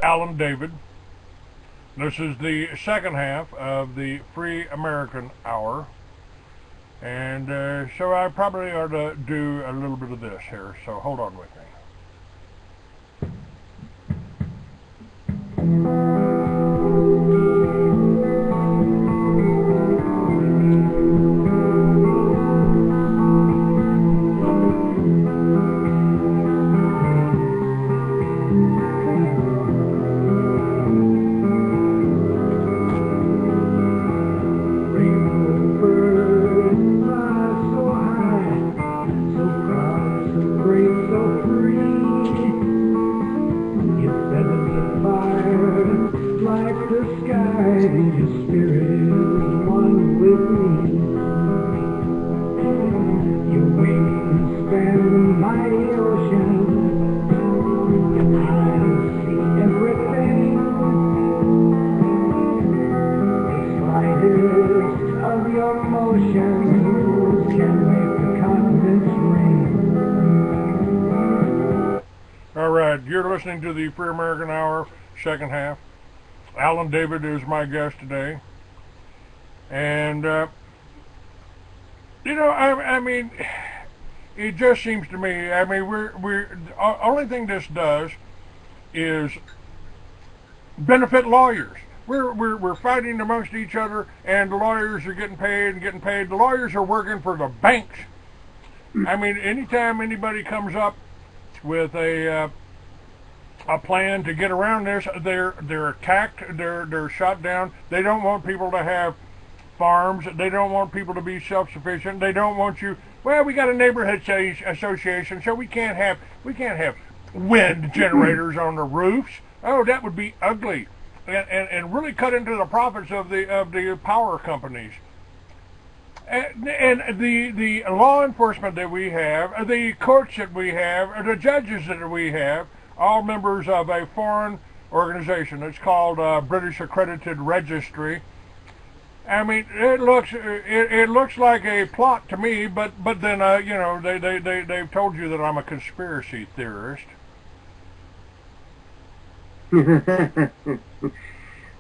Allan David. This is the second half of the Free American Hour. And so I probably ought to do a little bit of this here, so hold on with me. You're listening to the Free American Hour, second half. Allan David is my guest today. And, I mean, it just seems to me, I mean, the only thing this does is benefit lawyers. We're fighting amongst each other, and the lawyers are getting paid and getting paid. The lawyers are working for the banks. I mean, anytime anybody comes up with a plan to get around this, they're attacked, they're shot down. They don't want people to have farms. They don't want people to be self-sufficient. They don't want you. Well, we got a neighborhood association, so we can't have wind generators on the roofs. Oh, that would be ugly, and really cut into the profits of the power companies. And the law enforcement that we have, the courts that we have, the judges that we have, all members of a foreign organization. It's called British Accredited Registry. I mean, it looks like a plot to me, but then they've told you that I'm a conspiracy theorist.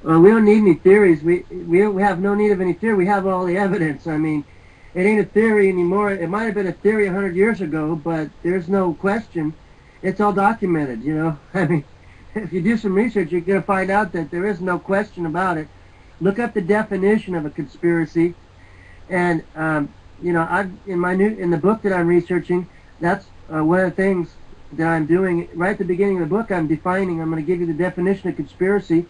Well, we don't need any theories. We have no need of any theory. We have all the evidence. I mean, it ain't a theory anymore. It might have been a theory 100 years ago, but there's no question. It's all documented, you know. I mean, if you do some research, you're going to find out that there is no question about it. Look up the definition of a conspiracy, and in the book that I'm researching, that's one of the things that I'm doing. Right at the beginning of the book, I'm going to give you the definition of conspiracy,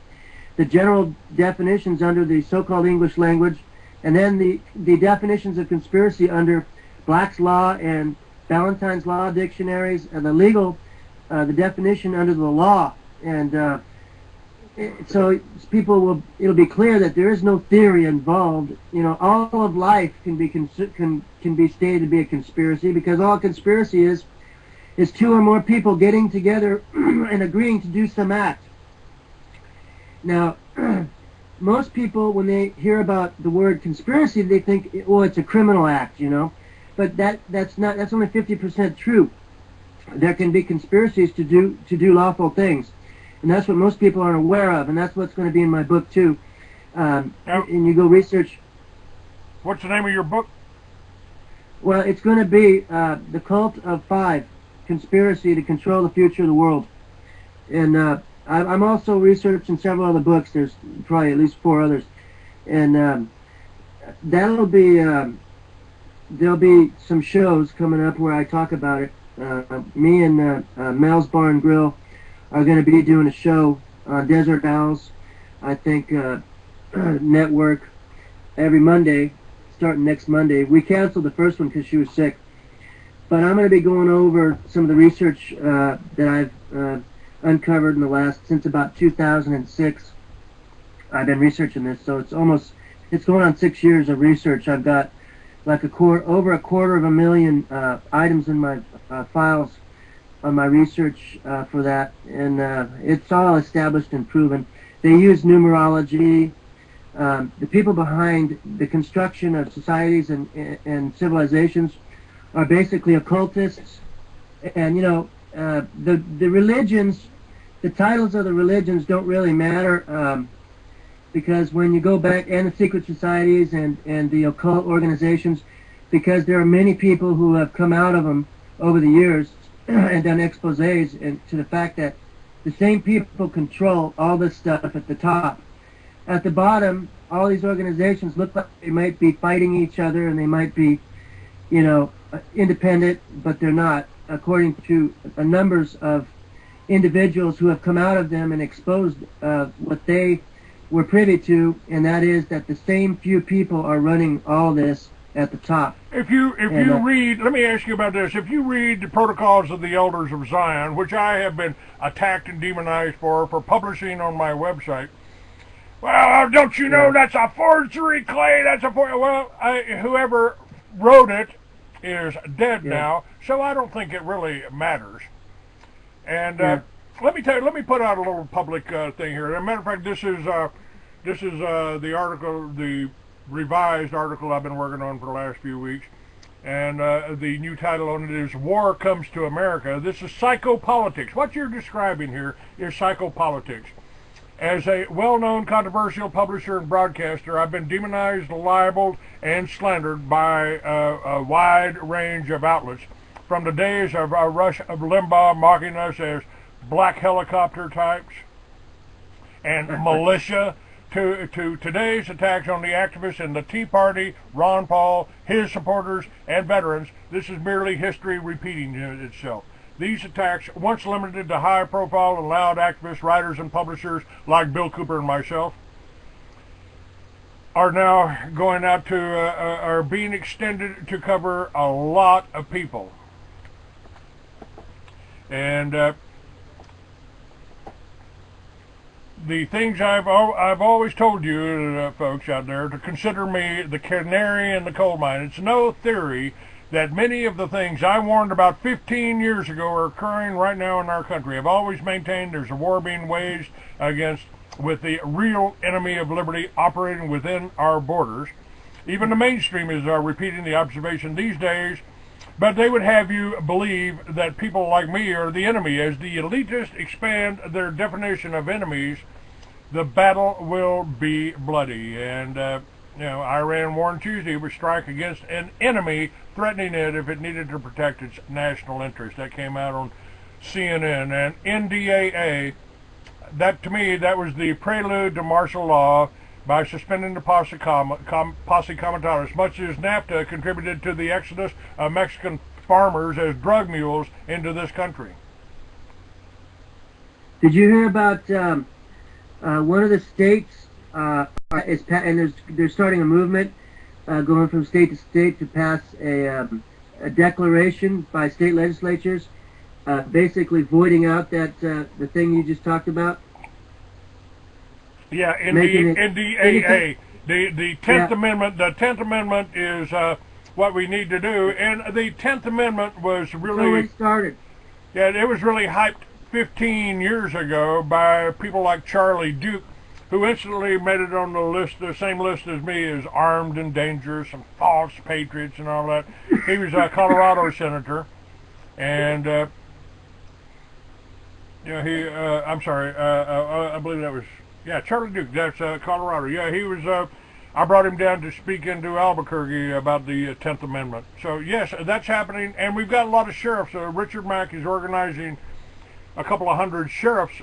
the general definitions under the so-called English language, and then the definitions of conspiracy under Black's Law and Valentine's Law dictionaries, and the definition under the law. And so it'll be clear that there is no theory involved. You know, all of life can be stated to be a conspiracy, because all conspiracy is two or more people getting together and agreeing to do some act. Now, most people, when they hear about the word conspiracy, they think, well, it's a criminal act, you know. But that's only 50% true. There can be conspiracies to do lawful things, and that's what most people aren't aware of, and that's what's going to be in my book too. And you go research. What's the name of your book? Well, it's going to be The Cult of Five: Conspiracy to Control the Future of the World. And I'm also researching several other books. There's probably at least 4 others, and that'll be. There'll be some shows coming up where I talk about it. Me and Mel's Bar and Grill are going to be doing a show on Desert Owls, I think, network, every Monday, starting next Monday. We canceled the first one because she was sick. But I'm going to be going over some of the research that I've uncovered since about 2006. I've been researching this, so it's going on 6 years of research. I've got like over a quarter of a million items in my files on my research for that, and it's all established and proven. They use numerology. The people behind the construction of societies and civilizations are basically occultists, and the religions the titles of the religions don't really matter, because when you go back, and the secret societies and the occult organizations, because there are many people who have come out of them over the years and done exposés and to the fact that the same people control all this stuff at the top. At the bottom, all these organizations look like they might be fighting each other and they might be, you know, independent, but they're not, according to numbers of individuals who have come out of them and exposed what they were privy to, and that is that the same few people are running all this at the top. If you read, let me ask you about this. If you read the Protocols of the Elders of Zion, which I have been attacked and demonized for publishing on my website, well, don't you know that's a forgery, Clay? That's a well, whoever wrote it is dead now, so I don't think it really matters. And let me put out a little public thing here. As a matter of fact, this is the article, the revised article I've been working on for the last few weeks, and the new title on it is "War Comes to America." This is psychopolitics. What you're describing here is psychopolitics. As a well-known controversial publisher and broadcaster, I've been demonized, libeled, and slandered by a wide range of outlets, from the days of Rush of Limbaugh mocking us as black helicopter types and militia, to today's attacks on the activists in the Tea Party, Ron Paul, his supporters, and veterans. This is merely history repeating itself. These attacks, once limited to high-profile and loud activists, writers, and publishers like Bill Cooper and myself, are now going out to, are being extended to cover a lot of people. And the things I've always told you, folks out there, to consider me the canary in the coal mine. It's no theory that many of the things I warned about 15 years ago are occurring right now in our country. I've always maintained there's a war being waged with the real enemy of liberty operating within our borders. Even the mainstream is repeating the observation these days, but they would have you believe that people like me are the enemy. As the elitists expand their definition of enemies, the battle will be bloody. And Iran warned Tuesday it would strike against an enemy, threatening it if it needed to protect its national interest. That came out on CNN. And NDAA, that to me, that was the prelude to martial law by suspending the posse comitatus, much as NAFTA contributed to the exodus of Mexican farmers as drug mules into this country. Did you hear about one of the states they're starting a movement going from state to state to pass a declaration by state legislatures basically voiding out that the thing you just talked about? Yeah, NDAA. The 10th Amendment. The 10th Amendment is what we need to do, and the 10th Amendment was really started. Yeah, it was really hyped 15 years ago by people like Charlie Duke, who instantly made it on the list, the same list as me, as armed and dangerous and false patriots and all that. He was a Colorado senator, and I'm sorry, I believe that was. Yeah, Charlie Duke, that's Colorado. Yeah, he was, I brought him down to speak into Albuquerque about the 10th Amendment. So, yes, that's happening, and we've got a lot of sheriffs. Richard Mack is organizing a couple of hundred sheriffs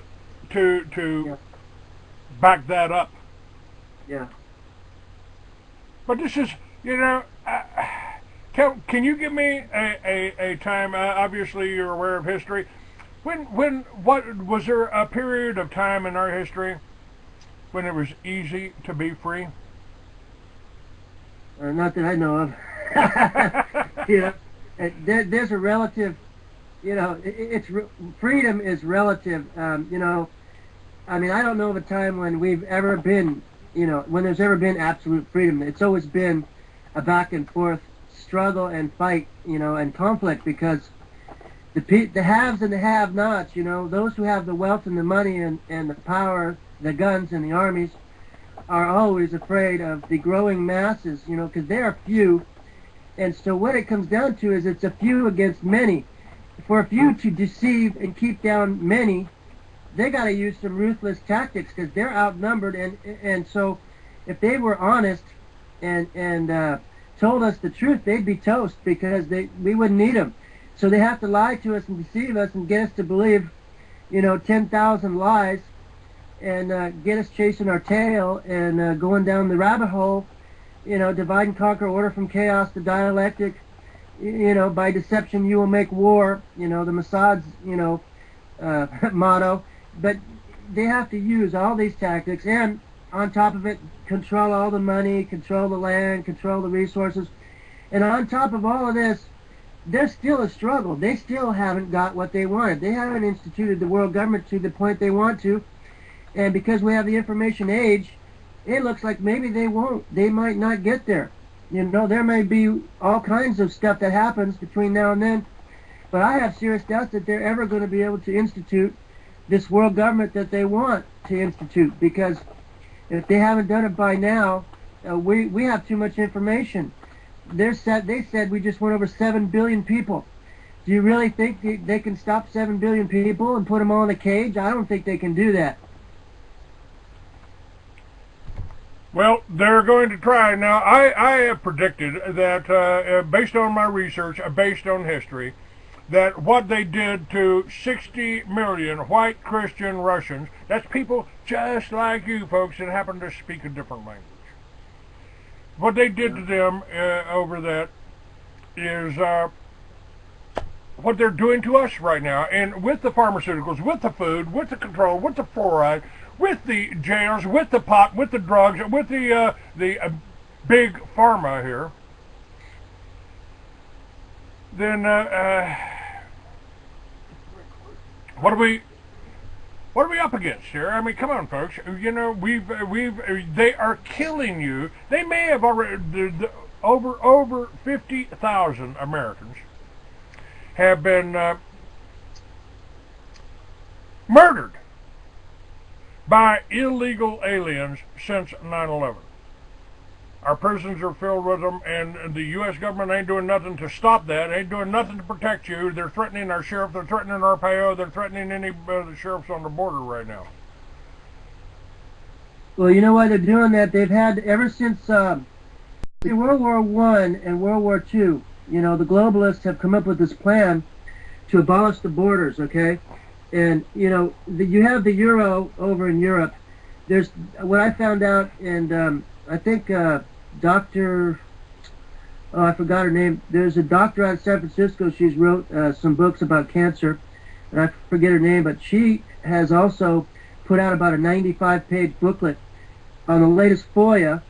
to back that up. Yeah. But this is, can you give me a time, obviously you're aware of history, what was there a period of time in our history when it was easy to be free? Not that I know of. There's a relative, freedom is relative. I mean, I don't know of a time when we've ever been, when there's ever been absolute freedom. It's always been a back and forth struggle and fight, and conflict, because the haves and the have-nots, those who have the wealth and the money and the power, the guns and the armies, are always afraid of the growing masses, because they are few. And so what it comes down to is it's a few against many. For a few to deceive and keep down many, they got to use some ruthless tactics because they're outnumbered, and so if they were honest and told us the truth, they'd be toast because we wouldn't need them. So they have to lie to us and deceive us and get us to believe, 10,000 lies, and get us chasing our tail and going down the rabbit hole, divide and conquer, order from chaos, the dialectic, by deception you will make war, the Mossad's, motto. But they have to use all these tactics, and on top of it, control all the money, control the land, control the resources. And on top of all of this, there's still a struggle. They still haven't got what they wanted. They haven't instituted the world government to the point they want to. And because we have the information age, it looks like maybe they won't. They might not get there. There may be all kinds of stuff that happens between now and then. But I have serious doubts that they're ever going to be able to institute this world government that they want to institute. Because if they haven't done it by now, we have too much information. They said we just went over 7 billion people. Do you really think they can stop 7 billion people and put them all in a cage? I don't think they can do that. Well, they're going to try. Now, I have predicted that, based on my research, based on history, that what they did to 60 million white Christian Russians, that's people just like you folks that happen to speak a different language. What they did to them over that is what they're doing to us right now. And with the pharmaceuticals, with the food, with the control, with the fluoride, with the jails, with the pot, with the drugs, with the big pharma here, then what are we up against here? I mean, come on, folks. They are killing you. They may have already over 50,000 Americans have been murdered by illegal aliens since 9/11. Our prisons are filled with them, and the U.S. government ain't doing nothing to stop that. Ain't doing nothing to protect you. They're threatening our sheriff. They're threatening our PAO. They're threatening any the sheriffs on the border right now. Well, you know why they're doing that? They've had, ever since World War I and World War II, the globalists have come up with this plan to abolish the borders, okay? And, you have the euro over in Europe. There's, what I found out, and I think Dr. Oh, I forgot her name. There's a doctor out of San Francisco. She's wrote some books about cancer, and I forget her name, but she has also put out about a 95-page booklet on the latest FOIA,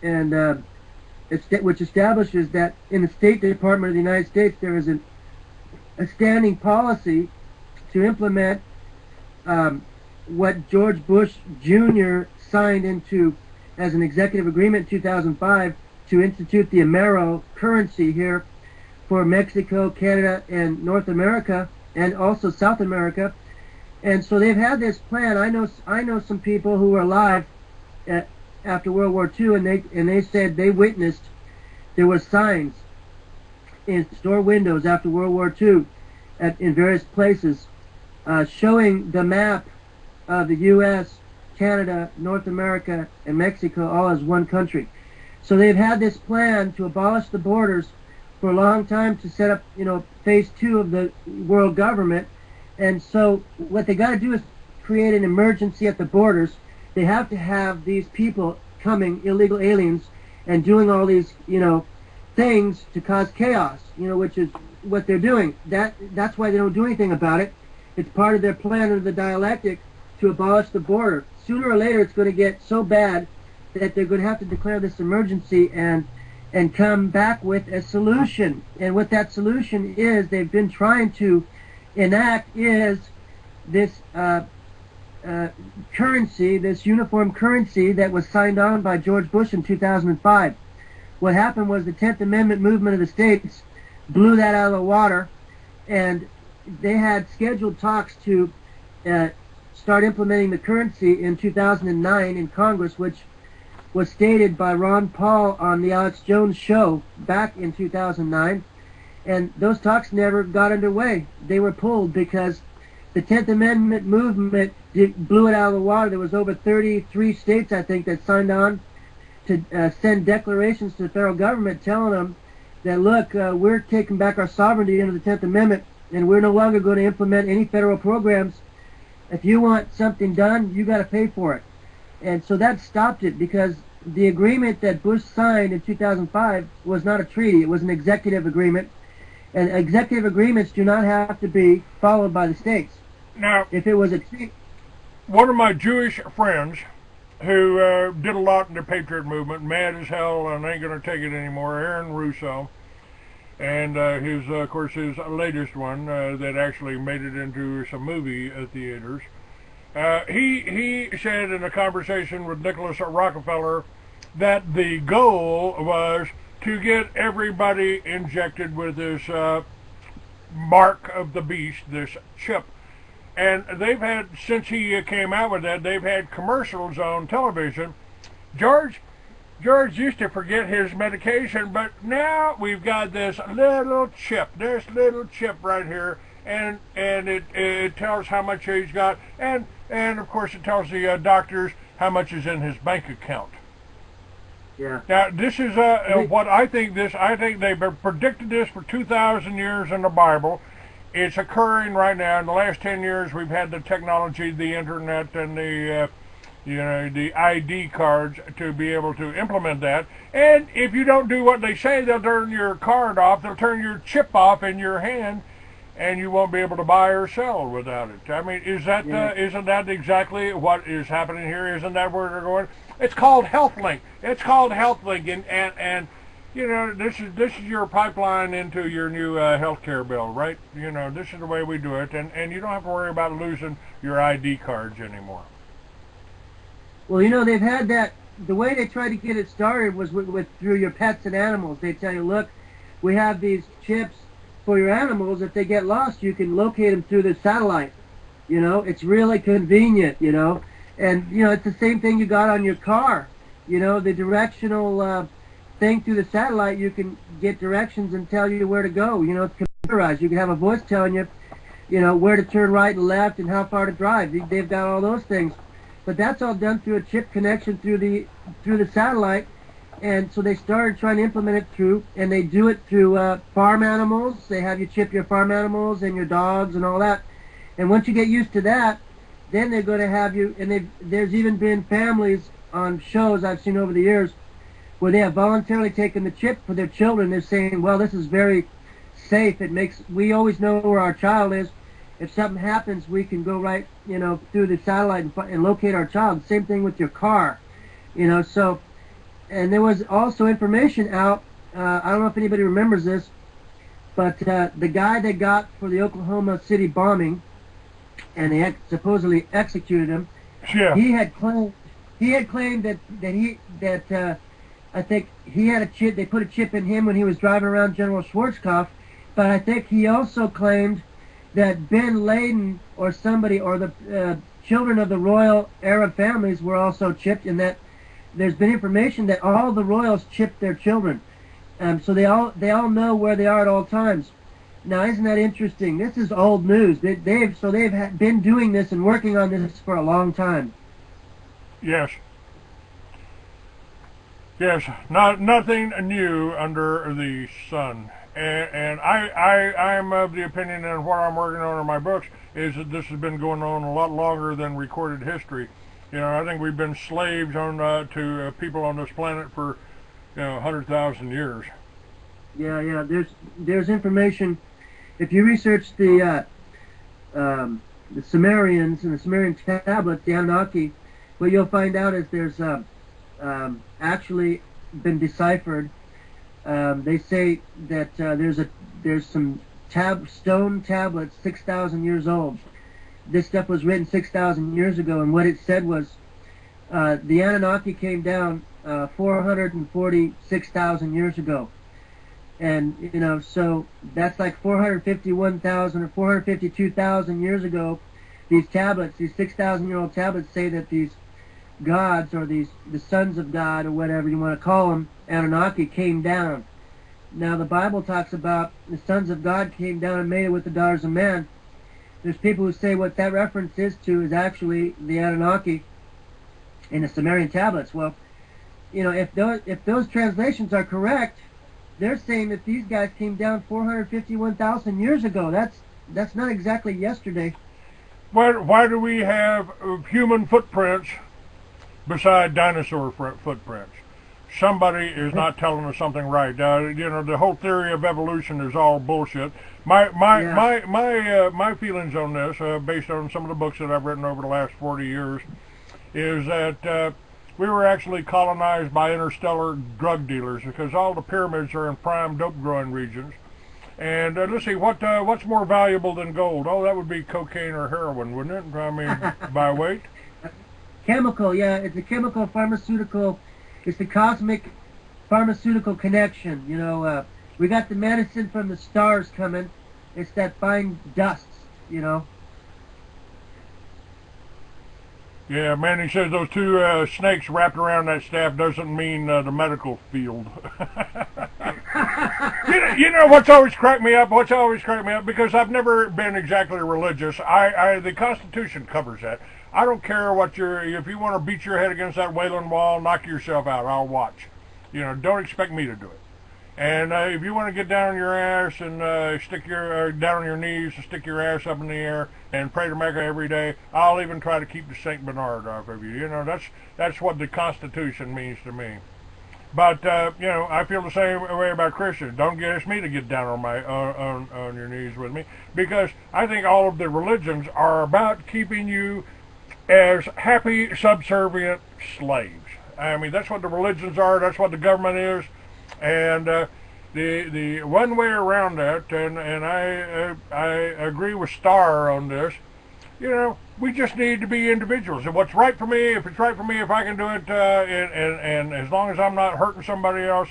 and which establishes that in the State Department of the United States there is a standing policy to implement what George Bush Jr. signed into as an executive agreement in 2005 to institute the Amero currency here for Mexico, Canada, and North America, and also South America. And so they've had this plan. I know some people who were alive after World War II, and they said they witnessed there were signs in store windows after World War II in various places showing the map of the U.S., Canada, North America, and Mexico all as one country. So they've had this plan to abolish the borders for a long time, to set up, phase 2 of the world government. And so what they got to do is create an emergency at the borders. They have to have these people coming, illegal aliens, and doing all these, things to cause chaos, which is what they're doing. That's why they don't do anything about it. It's part of their plan of the dialectic to abolish the border. Sooner or later, it's going to get so bad that they're going to have to declare this emergency and come back with a solution. And what that solution is, they've been trying to enact, is this currency, this uniform currency that was signed on by George Bush in 2005. What happened was the 10th Amendment movement of the states blew that out of the water, and they had scheduled talks to start implementing the currency in 2009 in Congress, which was stated by Ron Paul on the Alex Jones show back in 2009, and those talks never got underway. They were pulled because the 10th Amendment movement blew it out of the water. There was over 33 states, I think, that signed on to send declarations to the federal government telling them that, look, we're taking back our sovereignty under the 10th Amendment, and we're no longer going to implement any federal programs. If you want something done, you got to pay for it. And so that stopped it, because the agreement that Bush signed in 2005 was not a treaty. It was an executive agreement. And executive agreements do not have to be followed by the states. Now, if it was a treaty... One of my Jewish friends who did a lot in the Patriot movement, mad as hell and ain't going to take it anymore, Aaron Russo, and of course, his latest one that actually made it into some movie theaters. He said in a conversation with Nicholas Rockefeller that the goal was to get everybody injected with this mark of the beast, this chip. And they've had, since he came out with that, they've had commercials on television. George used to forget his medication, but now we've got this little chip right here, and it tells how much he's got, and of course it tells the doctors how much is in his bank account. Yeah. Now this is what I think. I think they've predicted this for 2,000 years in the Bible. It's occurring right now. In the last 10 years, we've had the technology, the internet, and the the ID cards to be able to implement that. And if you don't do what they say, they'll turn your card off. They'll turn your chip off in your hand, and you won't be able to buy or sell without it. I mean, isn't that exactly what is happening here? Isn't that where they're going? It's called HealthLink. And you know, this is your pipeline into your new health care bill, right? You know, this is the way we do it, and you don't have to worry about losing your ID cards anymore. Well, you know, they've had that. The way they tried to get it started was through your pets and animals. They tell you, look, we have these chips for your animals. If they get lost, you can locate them through the satellite. You know, it's really convenient, you know. And, you know, it's the same thing you got on your car. You know, the directional thing through the satellite, you can get directions and tell you where to go. You know, it's computerized. You can have a voice telling you, you know, where to turn right and left and how far to drive. They've got all those things. But that's all done through a chip connection through the satellite. And so they started trying to implement it through, and they do it through farm animals. They have you chip your farm animals and your dogs and all that. And once you get used to that, then they're going to have you, and there's even been families on shows I've seen over the years where they have voluntarily taken the chip for their children. They're saying, well, this is very safe. We always know where our child is. If something happens, we can go right, you know, through the satellite and locate our child. Same thing with your car, you know. So, and there was also information out. I don't know if anybody remembers this, but the guy they got for the Oklahoma City bombing, and they supposedly executed him. Yeah. He had claimed that I think he had a chip. They put a chip in him when he was driving around General Schwarzkopf, but I think he also claimed that bin Laden or somebody or the children of the royal Arab families were also chipped, and that there's been information that all the royals chipped their children, so they all know where they are at all times. Now, isn't that interesting? This is old news. They've been doing this and working on this for a long time. Yes. Yes, nothing new under the sun. And I'm of the opinion, and what I'm working on in my books is that this has been going on a lot longer than recorded history. You know, I think we've been slaves to people on this planet for 100,000 years. Yeah. There's information. If you research the Sumerians and the Sumerian tablets, the Anunnaki, what you'll find out is there's actually been deciphered. They say that there's some stone tablets 6,000 years old. This stuff was written 6,000 years ago, and what it said was the Anunnaki came down 446,000 years ago. And, you know, so that's like 451,000 or 452,000 years ago. These tablets, these 6,000-year-old tablets, say that these gods, or the sons of God, or whatever you want to call them, Anunnaki, came down. Now the Bible talks about the sons of God came down and made it with the daughters of man, There's people who say what that reference is to is actually the Anunnaki in the Sumerian tablets. Well, you know, if those translations are correct, they're saying that these guys came down 451,000 years ago. That's not exactly yesterday. Why do we have human footprints beside dinosaur footprints? Somebody is not telling us something right. You know, the whole theory of evolution is all bullshit. My feelings on this, based on some of the books that I've written over the last 40 years, is that we were actually colonized by interstellar drug dealers, because all the pyramids are in prime dope growing regions. And let's see, what's more valuable than gold? Oh, that would be cocaine or heroin, wouldn't it? I mean, by weight. Chemical, yeah, it's a chemical pharmaceutical. It's the cosmic pharmaceutical connection. You know, we got the medicine from the stars coming. It's that fine dust, you know. Yeah, Manny says those two snakes wrapped around that staff doesn't mean the medical field. you know what's always cracked me up? Because I've never been exactly religious. The Constitution covers that. I don't care what if you want to beat your head against that Wailing Wall, knock yourself out. I'll watch. You know, don't expect me to do it. And if you want to get down on your ass and stick your down on your knees and stick your ass up in the air and pray to Mecca every day, I'll even try to keep the Saint Bernard off of you. You know, that's what the Constitution means to me. But you know, I feel the same way about Christians. Don't ask me to get down on my on your knees with me, because I think all of the religions are about keeping you as happy, subservient slaves. I mean, that's what the religions are. That's what the government is. And the one way around that, and I agree with Starr on this, you know, we just need to be individuals. And what's right for me, if it's right for me, if I can do it, and as long as I'm not hurting somebody else,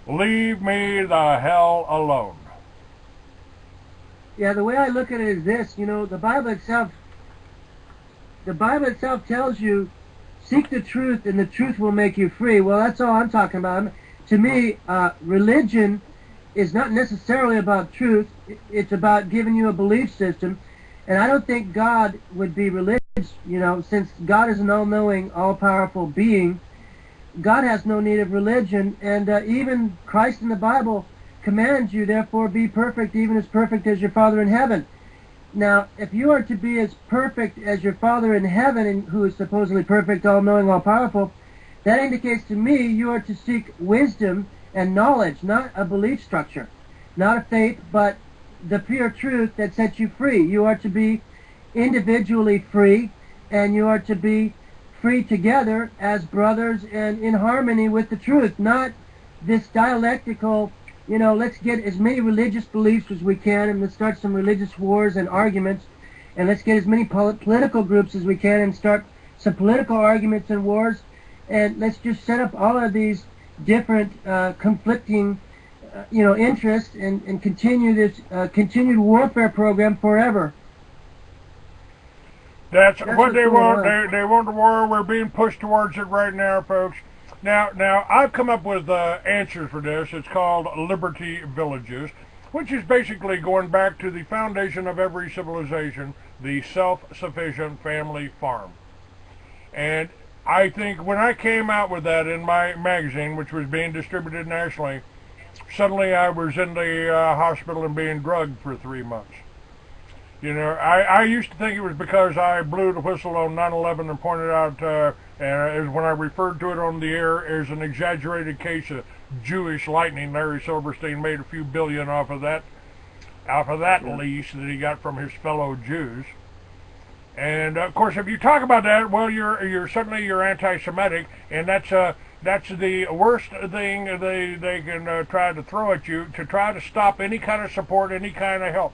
leave me the hell alone. Yeah, the way I look at it is this, you know, the Bible itself tells you, seek the truth and the truth will make you free. Well, that's all I'm talking about. To me, religion is not necessarily about truth. It's about giving you a belief system. And I don't think God would be religious, you know, since God is an all-knowing, all-powerful being. God has no need of religion. And even Christ in the Bible commands you, therefore, be perfect, even as perfect as your Father in heaven. Now, if you are to be as perfect as your Father in heaven, who is supposedly perfect, all-knowing, all-powerful, that indicates to me you are to seek wisdom and knowledge, not a belief structure, not a faith, but the pure truth that sets you free. You are to be individually free, and you are to be free together as brothers and in harmony with the truth, not this dialectical, you know, let's get as many religious beliefs as we can and let's start some religious wars and arguments, and let's get as many political groups as we can and start some political arguments and wars. And let's just set up all of these different conflicting, you know, interests and continue this continued warfare program forever. That's what they want. They want the war. We're being pushed towards it right now, folks. Now I've come up with answers for this. It's called Liberty Villages, which is basically going back to the foundation of every civilization, the self-sufficient family farm. And I think when I came out with that in my magazine, which was being distributed nationally, suddenly I was in the hospital and being drugged for 3 months. You know, I used to think it was because I blew the whistle on 9/11 and pointed out, and when I referred to it on the air as an exaggerated case of Jewish lightning. Larry Silverstein made a few billion off of that lease that he got from his fellow Jews. And of course, if you talk about that, well, you're anti-Semitic, and that's the worst thing they can try to throw at you, to try to stop any kind of support, any kind of help.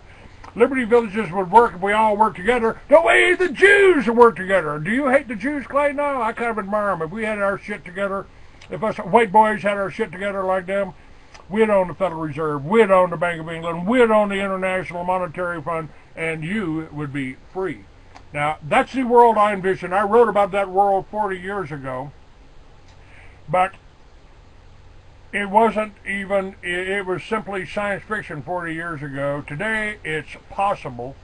Liberty Villages would work if we all worked together the way the Jews work together. Do you hate the Jews, Clay? No, I kind of admire them. If we had our shit together, if us white boys had our shit together like them, we'd own the Federal Reserve, we'd own the Bank of England, we'd own the International Monetary Fund, and you would be free. Now, that's the world I envision. I wrote about that world 40 years ago, but it wasn't even, it was simply science fiction 40 years ago. Today, it's possible.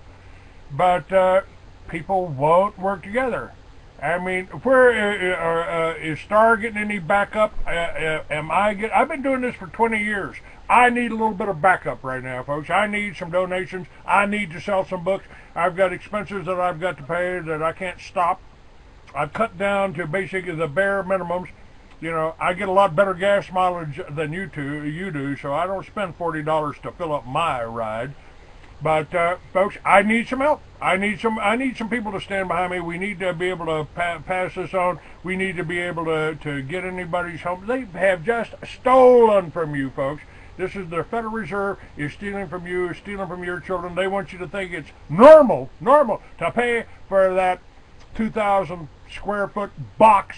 but people won't work together. I mean, where is Star getting any backup? I've been doing this for 20 years. I need a little bit of backup right now, folks. I need some donations. I need to sell some books. I've got expenses that I've got to pay that I can't stop. I've cut down to basically the bare minimums. You know, I get a lot better gas mileage than you do, so I don't spend $40 to fill up my ride. But folks, I need some help. I need some people to stand behind me. We need to be able to pass this on. We need to be able to get anybody's home. They have just stolen from you, folks. This is the Federal Reserve is stealing from you, stealing from your children. They want you to think it's normal to pay for that 2,000 square foot box,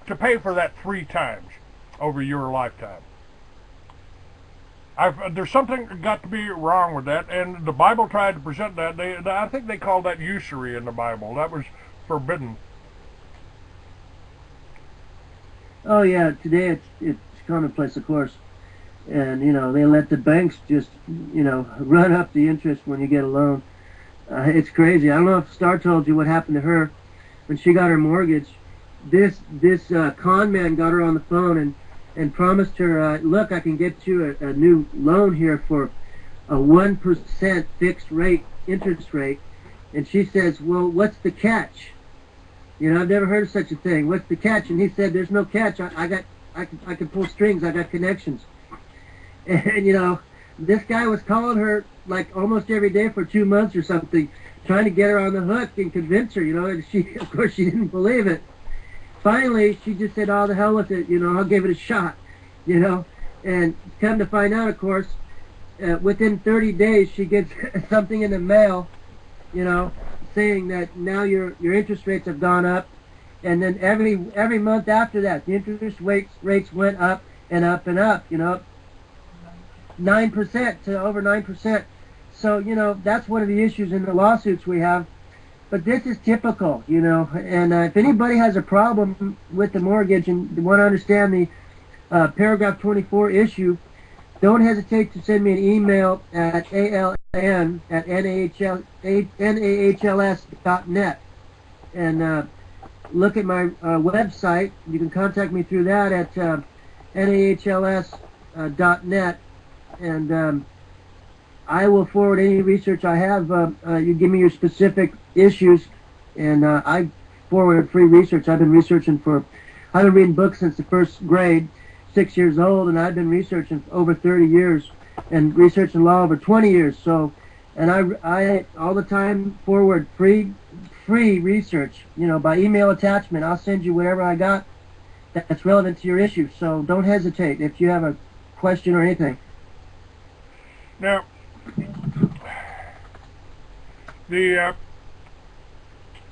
to pay for that 3 times over your lifetime. There's something got to be wrong with that, and the Bible tried to present that. I think they called that usury in the Bible. That was forbidden. Oh yeah, today it's commonplace, of course, and you know they let the banks just run up the interest when you get a loan. It's crazy. I don't know if Star told you what happened to her when she got her mortgage. This con man got her on the phone and promised her, look, I can get you a new loan here for a 1% fixed rate, interest rate. And she says, well, what's the catch? You know, I've never heard of such a thing. What's the catch? And he said, there's no catch. I can pull strings. I got connections. And, you know, this guy was calling her like almost every day for 2 months or something, trying to get her on the hook and convince her, you know, and of course, she didn't believe it. Finally, she just said, oh, the hell with it, you know, I'll give it a shot, you know. And come to find out, of course, within 30 days, she gets something in the mail, you know, saying that now your interest rates have gone up. And then every month after that, the interest rates went up and up and up, you know, 9% to over 9%. So, you know, that's one of the issues in the lawsuits we have. But this is typical, you know, and if anybody has a problem with the mortgage and they want to understand the paragraph 24 issue, don't hesitate to send me an email at allan@nahls.net and look at my website. You can contact me through that at nahls.net, and I will forward any research I have. You give me your specific issues, and I forward free research. I've been reading books since the first grade, 6 years old, and I've been researching for over 30 years, and researching law over 20 years. So, and I all the time forward free research, you know, by email attachment. I'll send you whatever I got that's relevant to your issue. So don't hesitate if you have a question or anything. Now, the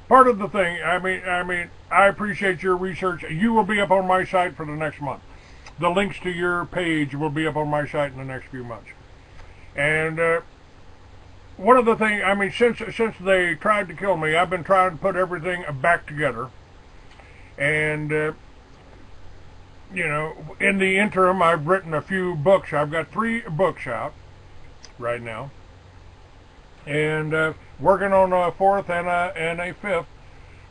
part of the thing, I mean, I appreciate your research. You will be up on my site for the next month. The links to your page will be up on my site in the next few months. And one of the things, I mean, since they tried to kill me, I've been trying to put everything back together. And you know, in the interim, I've written a few books. I've got 3 books out right now, and working on a 4th and a 5th.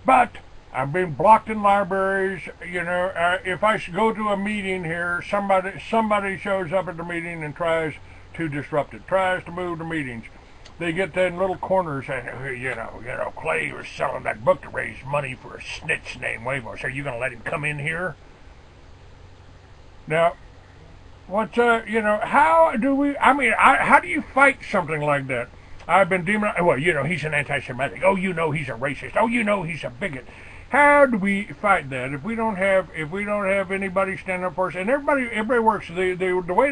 But I've been blocked in libraries. You know, if I go to a meeting here, somebody shows up at the meeting and tries to disrupt it, tries to move the meetings. They get in little corners and you know, Clay was selling that book to raise money for a snitch named Wavos. Are you going to let him come in here? Now, what, you know, how do we, I mean, how do you fight something like that? I've been demonized. Well, you know, he's an anti-Semitic. Oh, you know, he's a racist. Oh, you know, he's a bigot. How do we fight that if we don't have anybody stand up for us? And everybody works the way